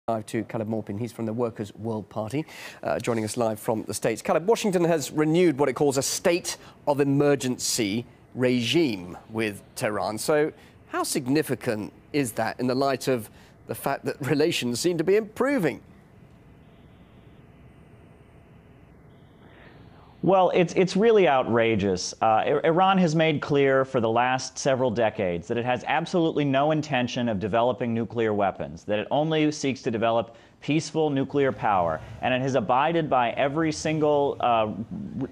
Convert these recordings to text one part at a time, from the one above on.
Live to Caleb Maupin. He's from the Workers' World Party, joining us live from the States. Caleb, Washington has renewed what it calls a state of emergency regime with Tehran. So how significant is that in the light of the fact that relations seem to be improving? Well, it's really outrageous. Iran has made clear for the last several decades that it has absolutely no intention of developing nuclear weapons, that it only seeks to develop peaceful nuclear power, and it has abided by every single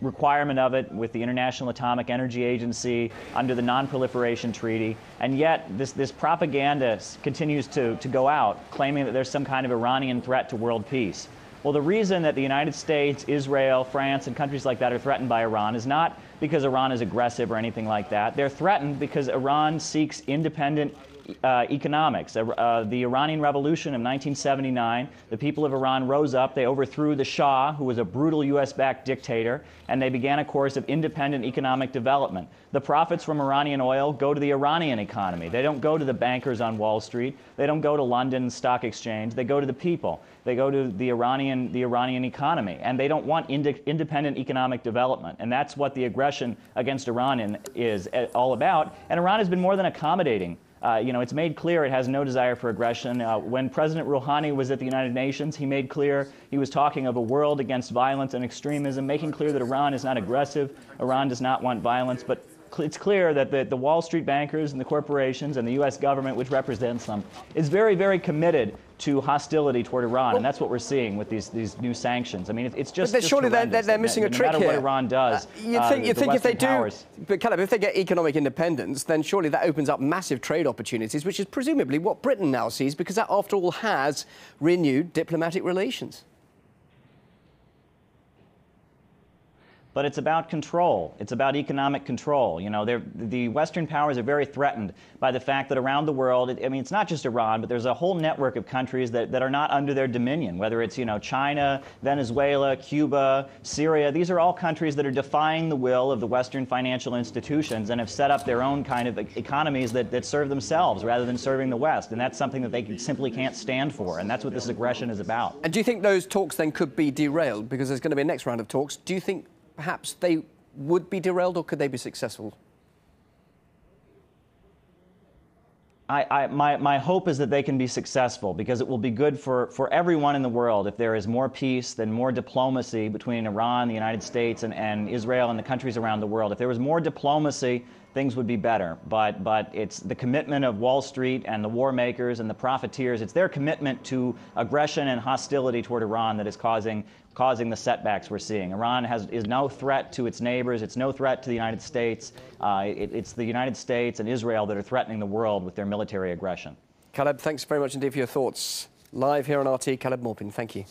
requirement of it with the International Atomic Energy Agency under the Non-Proliferation Treaty, and yet this propaganda continues to go out, claiming that there's some kind of Iranian threat to world peace. Well, the reason that the United States, Israel, France, and countries like that are threatened by Iran is not because Iran is aggressive or anything like that. They're threatened because Iran seeks independent economics. The Iranian Revolution of 1979, the people of Iran rose up, they overthrew the Shah, who was a brutal US-backed dictator, and they began a course of independent economic development. The profits from Iranian oil go to the Iranian economy. They don't go to the bankers on Wall Street. They don't go to London Stock Exchange. They go to the people. They go to the Iranian economy, and they don't want independent economic development. And that's what the aggression against Iran is all about. And Iran has been more than accommodating. It's made clear it has no desire for aggression. When President Rouhani was at the United Nations, he made clear he was talking of a world against violence and extremism, making clear that Iran is not aggressive, Iran does not want violence, but it's clear that the Wall Street bankers and the corporations and the U.S. government, which represents them, is very, very committed to hostility toward Iran, and that's what we're seeing with these new sanctions. I mean, it's just but surely they're missing a trick here. No matter what Iran does, you think if they do, but Caleb, if they get economic independence, then surely that opens up massive trade opportunities, which is presumably what Britain now sees, because that, after all, has renewed diplomatic relations. But it's about control. It's about economic control. You know, the Western powers are very threatened by the fact that around the world, I mean, it's not just Iran, but there's a whole network of countries that are not under their dominion, whether it's, China, Venezuela, Cuba, Syria. These are all countries that are defying the will of the Western financial institutions and have set up their own kind of economies that serve themselves rather than serving the West. And that's something that they simply can't stand for. And that's what this aggression is about. And do you think those talks then could be derailed? Because there's going to be a next round of talks. Do you think perhaps they would be derailed, or could they be successful? My hope is that they can be successful, because it will be good for everyone in the world if there is more peace, then more diplomacy between Iran, the United States, and Israel and the countries around the world. If there was more diplomacy, things would be better. But it's the commitment of Wall Street and the war makers and the profiteers. It's their commitment to aggression and hostility toward Iran that is causing the setbacks we're seeing. Iran is no threat to its neighbors. It's no threat to the United States. It's the United States and Israel that are threatening the world with their military aggression. Caleb, thanks very much indeed for your thoughts. Live here on RT, Caleb Maupin, thank you.